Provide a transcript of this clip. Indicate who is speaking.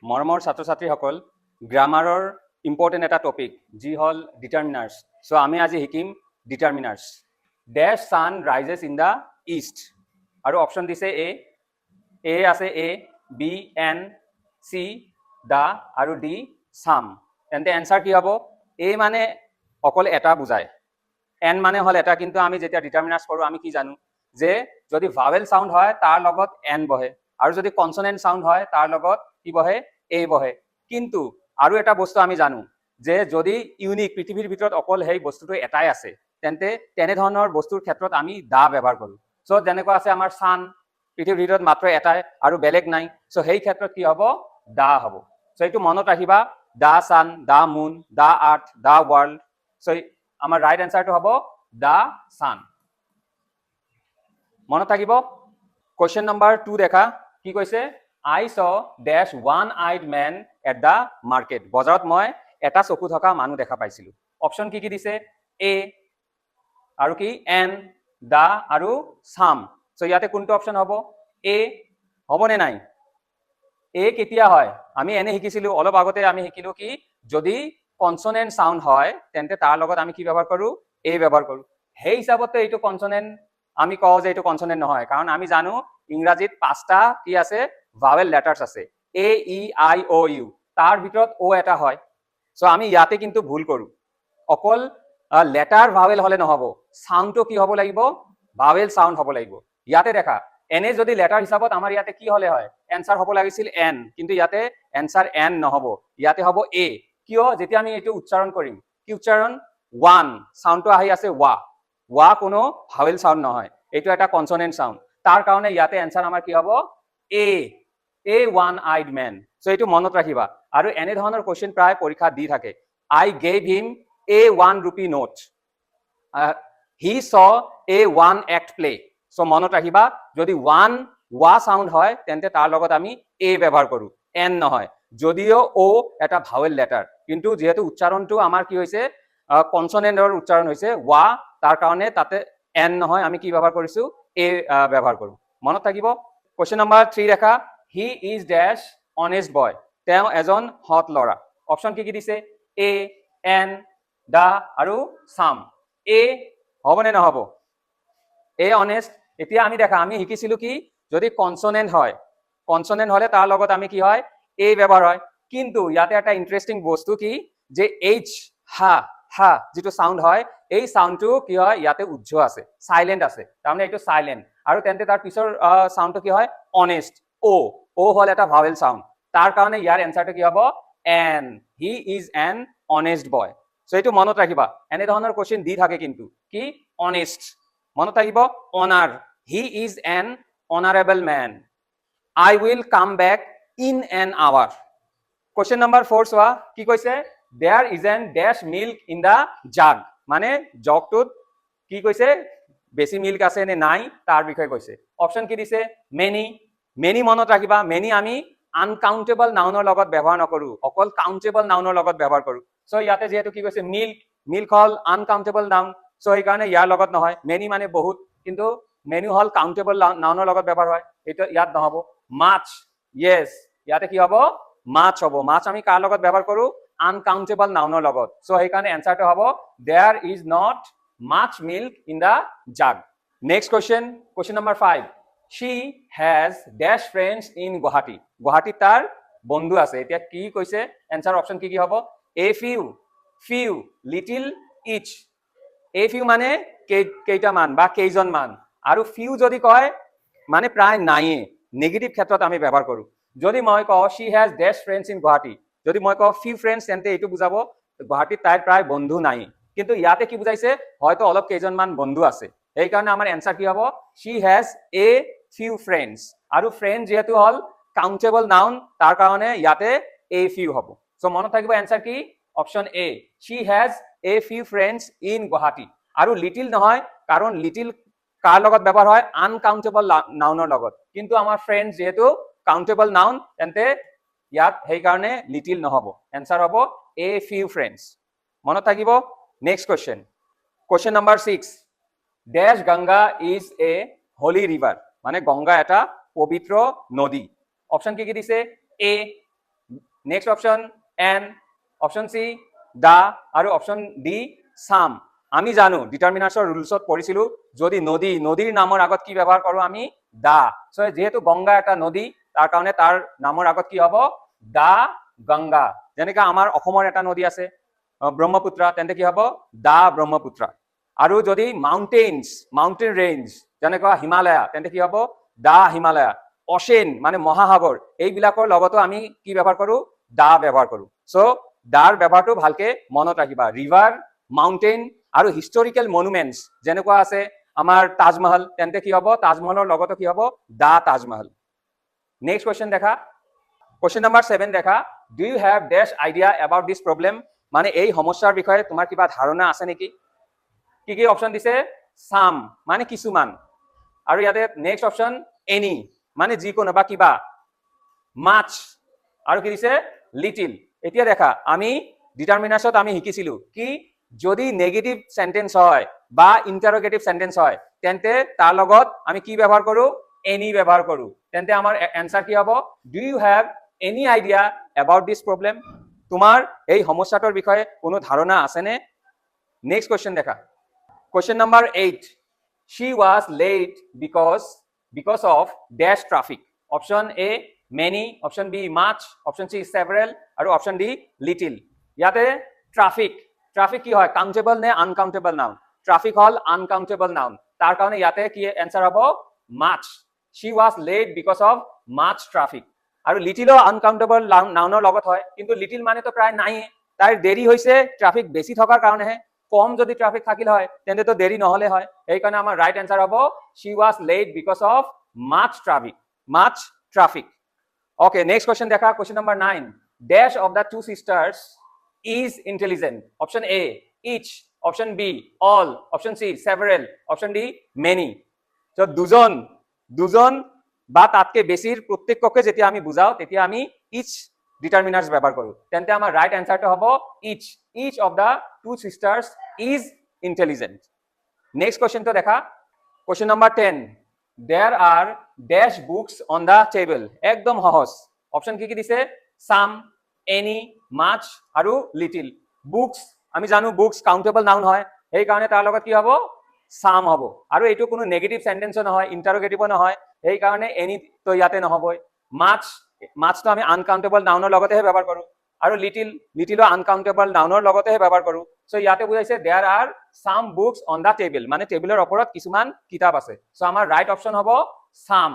Speaker 1: মৰমৰ ছাত্ৰ ছাত্ৰীসকল, গ্ৰামাৰৰ ইম্পৰ্টেণ্ট এটা টপিক যি হ'ল ডিটাৰমিনাৰ্ছ। চ' আমি আজি শিকিম determiners. Dash sun rises in the east, আৰু অপশ্যন দিছে এ আছে a, B an, C the আৰু ডি ছাম। তেন্তে এনচাৰ কি হ'ব? এ মানে অকল এটা বুজায়, এন মানে হ'ল এটা, কিন্তু আমি যেতিয়া ডিটাৰমিনাৰ্ছ কৰোঁ আমি কি জানো যে যদি ভাৱেল চাউণ্ড হয় তাৰ লগত এন বহে, আৰু যদি কনচনেণ্ট চাউণ্ড হয় তাৰ লগত কি বহে? এ বহে। কিন্তু আৰু এটা বস্তু আমি জানো যে যদি ইউনিক, পৃথিৱীৰ ভিতৰত অকল সেই বস্তুটো এটাই আছে, তেন্তে তেনেধৰণৰ বস্তুৰ ক্ষেত্ৰত আমি দা ব্যৱহাৰ কৰোঁ। চ' যেনেকুৱা আছে আমাৰ ছান, পৃথিৱীৰ ভিতৰত মাত্ৰ এটাই আৰু বেলেগ নাই। চ' সেই ক্ষেত্ৰত কি হ'ব? দা হ'ব। চ' এইটো মনত ৰাখিবা, দা San, the moon, da earth, da world. চ' আমাৰ ৰাইট এনচাৰটো হ'ব দা ছান। মনত থাকিব। কুৱেশ্যন নম্বৰ 2 দেখা, কি কৈছে? আই চ ডেছ ওৱান আইড মেন এট দ্য মাৰ্কেট। বজাৰত মই এটা চকু থকা মানুহ দেখা পাইছিলোঁ। অপশ্যন কি কি দিছে? এ আৰু কি এন, দা আৰু ছাম। চ' ইয়াতে কোনটো অপশ্যন হ'ব? এ হ'বনে নাই? এ কেতিয়া হয়? আমি এনে শিকিছিলোঁ, অলপ আগতে আমি শিকিলোঁ কি যদি কনচনেণ্ট চাউণ্ড হয় তেন্তে তাৰ লগত আমি কি ব্যৱহাৰ কৰোঁ? এ ব্যৱহাৰ কৰোঁ। সেই হিচাপতে এইটো কনচনেণ্ট আমি কওঁ যে এইটো কনচনেণ্ট নহয়, কাৰণ আমি জানো ইংৰাজীত 5টা কি আছে? ভাৱেল লেটাৰ্ছ আছে, এ ই আই অ ইউ, তাৰ ভিতৰত অ এটা হয়। চ' আমি ইয়াতে কিন্তু ভুল কৰোঁ। অকল লেটাৰ ভাৱেল হ'লে নহ'ব, চাউণ্ডটো কি হ'ব লাগিব? ভাৱেল চাউণ্ড হ'ব লাগিব। ইয়াতে দেখা, এনে যদি লেটাৰ হিচাপত আমাৰ ইয়াতে কি হ'লে হয়? এনচাৰ হ'ব লাগিছিল এন, কিন্তু ইয়াতে এনচাৰ এন নহ'ব, ইয়াতে হ'ব এ। কিয়? যেতিয়া আমি এইটো উচ্চাৰণ কৰিম, কি উচ্চাৰণ? ওৱান, চাউণ্ডটো আহি আছে ৱা। ৱা কোনো ভাৱেল চাউণ্ড নহয়, এইটো এটা কনচনেণ্ট চাউণ্ড। তাৰ কাৰণে ইয়াতে এনচাৰ আমাৰ কি হ'ব? এ ওৱান আইড মেন। চ' এইটো মনত ৰাখিবা। আৰু এনেধৰণৰ কুৱেশ্যন প্ৰায় পৰীক্ষাত দি থাকে। আই গেভ হিম এ 1 rupee নোট, হি চ এ 1 এক্ট প্লে। চ' মনত ৰাখিবা, যদি ৱা চাউণ্ড হয় তেন্তে তাৰ লগত আমি এ ব্যৱহাৰ কৰোঁ, এন নহয়। যদিও অ এটা ভাৱেল লেটাৰ, কিন্তু যিহেতু উচ্চাৰণটো আমাৰ কি হৈছে? কনচনেণ্টৰ উচ্চাৰণ হৈছে ৱা, তাৰ কাৰণে তাতে এন নহয়, আমি কি ব্যৱহাৰ কৰিছোঁ? এ ব্যৱহাৰ কৰোঁ। মনত থাকিব। কুৱেশ্যন নম্বৰ 3 দেখা, হি ইজ ডেছ অনেষ্ট বয়। তেওঁ এজন সৎ ল'ৰা। অপশ্যন কি কি দিছে? এ, এন, দা আৰু ছাম। এ হ'বনে নহ'ব? এ অনেষ্ট। এতিয়া আমি দেখা, আমি শিকিছিলোঁ কি যদি কনচনেণ্ট হয়, কনচনেণ্ট হ'লে তাৰ লগত আমি কি হয়? এ ব্যৱহাৰ হয়। কিন্তু ইয়াতে এটা ইণ্টাৰেষ্টিং বস্তু কি যে এইচ, হা যিটো চাউণ্ড হয়, এই চাউণ্ডটো কি হয়? ইয়াতে উজ্জ আছে, চাইলেণ্ট আছে, তাৰমানে এইটো চাইলেণ্ট। আৰু তেন্তে তাৰ পিছৰ চাউণ্ডটো কি হয়? অনেষ্ট। অ হ'ল এটা ভাৱেল চাউণ্ড, তাৰ কাৰণে ইয়াৰ এনচাৰটো কি হ'ব? An. He is an honest boy. চ' এইটো মনত ৰাখিবা, এনেধৰণৰ কুৱেশ্যন দি থাকে কিন্তু কি অনেষ্ট। মনত থাকিব। Honour, he is an honourable man. I will come back in an hour. Question number 4 চোৱা, কি কৈছে? There is an dash milk in the jug. মানে জগটোত কি কৈছে? বেছি মিল্ক আছে নে নাই তাৰ বিষয়ে কৈছে। অপশ্যন কি দিছে? মেনি মনত ৰাখিবা, মেনি আমি আনকাউণ্টেবল নাউনৰ লগত ব্যৱহাৰ নকৰোঁ, অকল কাউণ্টেবল নাউনৰ লগত ব্যৱহাৰ কৰোঁ। চ' ইয়াতে যিহেতু কি কৈছে? মিল্ক হ'ল আনকাউণ্টেবল নাউন, চ' সেইকাৰণে ইয়াৰ লগত নহয়। মেনি মানে বহুত, কিন্তু মেনি হ'ল কাউণ্টেবল নাউনৰ লগত ব্যৱহাৰ হয়, এইটো ইয়াত নহ'ব। মাছ, য়েছ, ইয়াতে কি হ'ব? মাছ হ'ব। মাছ আমি কাৰ লগত ব্যৱহাৰ কৰোঁ? আনকাউণ্টেবল নাউনৰ লগত। চ' সেইকাৰণে এনচাৰটো হ'ব there is not much milk in the jug. Next question number 5, she has dash friends in Guwahati. গুৱাহাটীত তাৰ বন্ধু আছে। এতিয়া কি কৈছে? এনচাৰ অপশ্যন কি কি হ'ব? A few, little, each. A few মানে কেইটামান বা কেইজনমান, আৰু ফিউ যদি কয় মানে প্ৰায় নাইয়ে, নেগেটিভ ক্ষেত্ৰত আমি ব্যৱহাৰ কৰোঁ। যদি মই কওঁ she has dash friends in Guwahati, যদি মই কওঁ few friends, তেন্তে এইটো বুজাব গুৱাহাটীত তাইৰ প্ৰায় বন্ধু নাই। কিন্তু ইয়াতে কি বুজাইছে? হয়তো অলপ কেইজনমান বন্ধু আছে। সেইকাৰণে আমাৰ এনচাৰ কি হ'ব? she has a few friends। আৰু ফ্ৰেণ্ড যিহেতু হ'ল কাউণ্টেবল নাউন, তাৰ কাৰণে ইয়াতে a few হ'ব। চ' মনত থাকিব এনচাৰ কি? Option A, she has a few friends in Guwahati. আৰু লিটিল নহয়, কাৰণ লিটিল কাৰ লগত ব্যৱহাৰ হয়? আনকাউণ্টেবল নাউনৰ লগত। কিন্তু আমাৰ ফ্ৰেণ্ড যিহেতু কাউণ্টেবল নাউন, তেন্তে ইয়াত সেইকাৰণে লিটিল নহ'ব, এনচাৰ হ'ব এ ফিউ ফ্ৰেণ্ডছ। মনত থাকিব। Next question number 6, dash Ganga is a holy river. মানে গংগা এটা পবিত্ৰ নদী। অপশ্যন কি কি দিছে? A, next option an, option C the আৰু অপশন ডি সাম। আমি জানো ডিটাৰমিনাৰ্ছৰ ৰুলছত পঢ়িছিলো যদি নদীৰ নামৰ আগত কি ব্যৱহাৰ কৰো আমি দা। সো যেহেতু গংগা এটা নদী তাৰ কাৰণে তাৰ নামৰ আগত কি হ'ব দা গংগা। যেনেকৈ আমাৰ অসমৰ এটা নদী আছে ব্ৰহ্মপুত্ৰ, তেন্তে কি হ'ব দা ব্ৰহ্মপুত্ৰ। আৰু যদি মাউণ্টেইন ৰেঞ্জ যেনেকুৱা হিমালয়া, তেন্তে কি হ'ব দা হিমালয়া। অচেন মানে মহাসাগৰ, এইবিলাকৰ লগতো আমি কি ব্যৱহাৰ কৰো দা ব্যৱহাৰ কৰো। সো দাৰ ব্যৱহাৰটো ভালকে মনত ৰাখিবা। ৰিভাৰ, মাউণ্টেইন আৰু হিষ্টৰিকেল মনুমেণ্টছ যেনেকুৱা আছে আমাৰ তাজমহল, তেন্তে কি হ'ব তাজমহলৰ লগতো কি হ'ব দা তাজমহল। নেক্সট কুৱেশ্যন দেখা, কুৱেশ্যন নম্বৰ 7 দেখা, do you have dash idea about this problem, মানে এই সমস্যাৰ বিষয়ে তোমাৰ কিবা ধাৰণা আছে নেকি? কি কি অপশ্যন দিছে? সাম মানে কিছুমান, আৰু ইয়াতে নেক্সট অপশ্যন এনি মানে যিকোনো বা কিবা, মাছ আৰু কি দিছে লিটিল। এতিয়া দেখা আমি ডিটাৰমিনাৰ্ছত আমি শিকিছিলো কি যদি নেগেটিভ সেন্টেন্স হয় বা ইন্টাৰোগেটিভ সেন্টেন্স হয় তেন্তে তাৰ লগত আমি কি ব্যৱহাৰ কৰো এনি ব্যৱহাৰ কৰো। তেন্তে আমাৰ এনসাৰ কি হ'ব do you have any idea about this problem, তোমাৰ এই সমস্যাটোৰ বিষয়ে কোনো ধাৰণা আছেনে? নেক্সট কুৱেশ্যন দেখা, question number 8, she was late because of dash traffic. Option A many, option B much, option C several আৰু অপশ্যন ডি little। ইয়াতে ট্ৰাফিক কি হয় কাউন্টেবল নে আনকাউন্টেবল নাউন? ট্ৰাফিক হল আনকাউন্টেবল নাউন, তাৰ কাৰণে ইয়াতে কি এনসাৰ হ'ব much। she was late because of much traffic। আৰু লিটিলও আনকাউন্টেবল নাউনৰ লগত হয়, কিন্তু লিটিল মানে তো প্ৰায় নাই, তাইৰ দেৰি হৈছে ট্ৰাফিক বেছি থকাৰ কাৰণেহে। কম যদি ট্ৰাফিক থাকিল হয় তেন্তে তো দেৰি নহলে হয়, সেইকাৰণে আমাৰ ৰাইট এনসাৰ হ'ব she was late because of much traffic। Okay, next question দেখা, question number 9, dash of the two sisters is intelligent. Option A each, option B all, option C several, option D many। so দুজন বা তাতকে বেছিৰ প্ৰত্যেককে যেতিয়া আমি বুজাও তেতিয়া আমি each ডিটাৰমিনাৰ্স ব্যৱহাৰ কৰো, তেন্তে আমাৰ ৰাইট এনসাৰটো হ'ব each of the two sisters is intelligent। Next কোৱেশ্চনটো দেখা, question number 10, there are dash books on the table। একদম সহজ, অপশ্যন কি দিছে some, any, much আৰু little। বুকস আমি জানো বুকস কাউন্টেবল নাউন হয়, সেই কাৰণে তাৰ লগত কি হ'ব সাম হ'ব, আৰু এইটো কোনো নেগেটিভ সেন্টেন্সও নহয় ইন্টাৰোগেটিভও নহয়, সেই কাৰণে এনি তো ইয়াতে নহবই। মাছটো আমি আনকাউন্টেবল নাউনৰ লগতেহে ব্যৱহাৰ কৰো, আৰু লিটিলো আনকাউন্টেবল নাউনৰ লগতেহে ব্যৱহাৰ কৰো। সো ইয়াতে বুজাইছে there are some books on the table, মানে টেবুলৰ ওপৰত কিছুমান কিতাপ আছে। সো আমাৰ ৰাইট অপশ্যন হ'ব সাম।